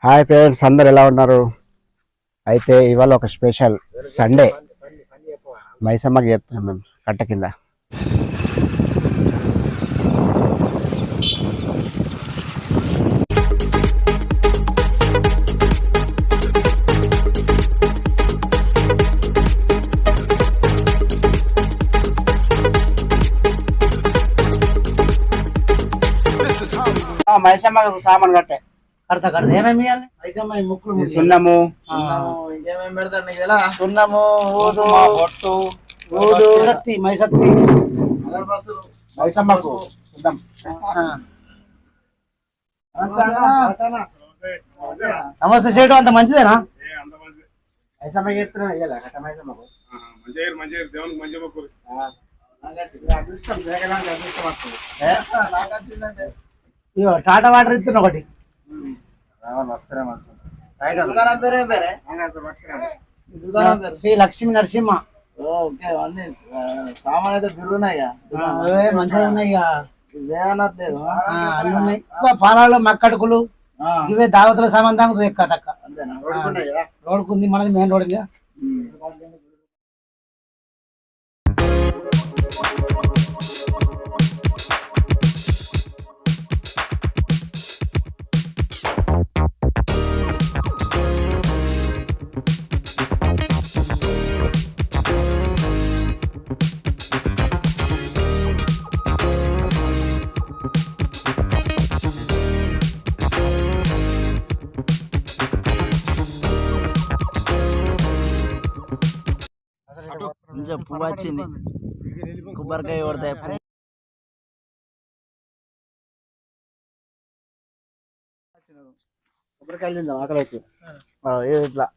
Hi friends, అందరు ఎలా ఉన్నారు? అయితే ఇవాళ ఒక స్పెషల్ సండే మైసమ్మకి చేస్తున్నాం మేము కట్ట కింద. మైసమ్మకు సామాన్ కట్టే కడతా ఏమేమి మైసమ్మ ముక్కులు సున్నము, ఇంకేమేమి పెడతారు నీకు ఎలా? సున్నము, ఊదు, బొట్టు, ఊదు, సత్తి మైసత్తి మైసమ్మకు సున్నం. నమస్తే చేయడం అంత మంచిదేనా? మైసమ్మకి చెప్తున్నా ఇయ్యాల కట్ట మైసమ్మకు టాటా వాటర్ ఇస్తున్నా ఒకటి. శ్రీ లక్ష్మీ నరసింహ. సామాన్ అయితే బిర్రున్నాయి, మంచిగా ఉన్నాయి. అనట్లేదు అన్ని ఉన్నాయి. పాలాలు మక్కడుకులు ఇవే దావతుల సామాన్ తాగుతుంది ఎక్క తక్క. రోడ్కుంది మనది మెయిన్ రోడ్. పువ్వు వచ్చింది, కొబ్బరికాయ కొడతాయి. కొబ్బరికాయలు తిందాం, ఆకలి వచ్చి ఇట్లా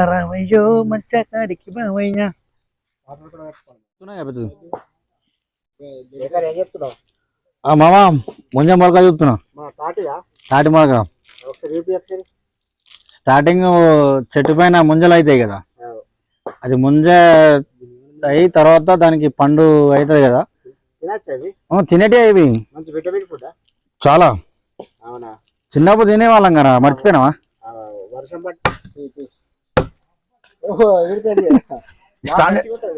రామయ్యో మంచ కాడికి బావయ్యా. మామ ముంజ మొలక చూస్తున్నా. తాటి మొలక స్టార్టింగ్ చెట్టు పైన ముంజలు అవుతాయి కదా, అది ముంజ అయి తర్వాత దానికి పండు అవుతుంది కదా. తినేటి అవి చాలా చిన్నప్పుడు తినేవాళ్ళం కదా, మర్చిపోయినావా?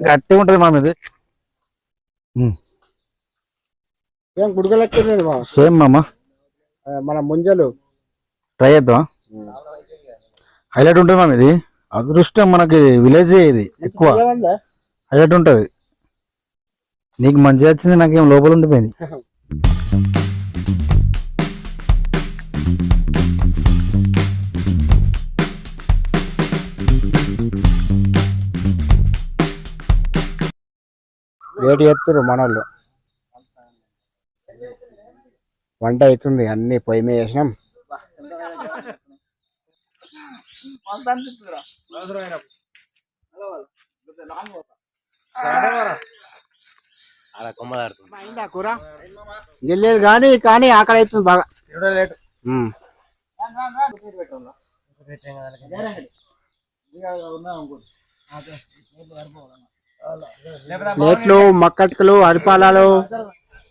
గట్టి ఉంటది మా మీద. సేమ్ మామ, మన ముంజలు ట్రై చేద్దాం. హైలైట్ ఉంటుంది మామ ఇది. అదృష్టం మనకి విలేజ్ ఇది ఎక్కువ హైలైట్ ఉంటది. నీకు మంచిగా వచ్చింది, నాకేం లోపల ఉండిపోయింది. వేడి ఎత్తురు మనోళ్ళు. వంట అవుతుంది, అన్ని పొయ్యి మీద వేసినాం. కూర గెలేదు కానీ కానీ ఆకలి అవుతుంది బాగా. ప్లేట్లు, మక్కట్లు, అరిపాలాలు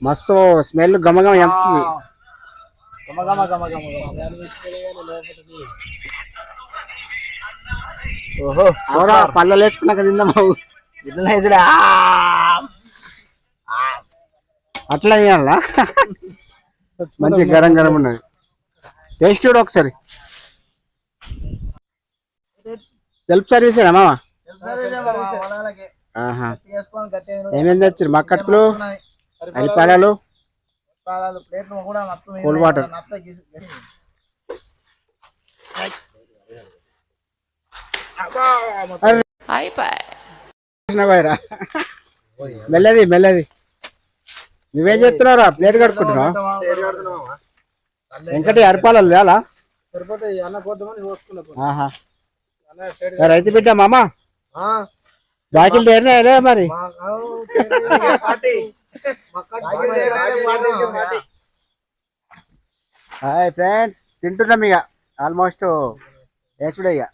మస్తు స్మెల్ గమగమ ఎంతుంది. ఓహో చూడా, పళ్ళలు వేసుకున్నాక తిందామా? అట్లా చేయాలా? మంచి గరం గరం ఉన్నది. టేస్ట్ చూడు ఒకసారి. సెల్ఫ్ సర్వీసేనా మామ? ఏమేమి తెచ్చారు? మక్కట్లు, అరిపాలాలు, కూల్ వాటర్. మెల్లది మెల్లది. నువ్వేం చేస్తున్నావురా? ప్లేట్ కడుక్కుంటున్నావు? వెంకటి అరిపాలాలు లేదా? రైతు బిడ్డ మామ బాకిలు తీరినాయలే మరి హాయ్ ఫ్రెండ్స్ తింటున్నాం ఇక ఆల్మోస్ట్ వేసుడే ఇక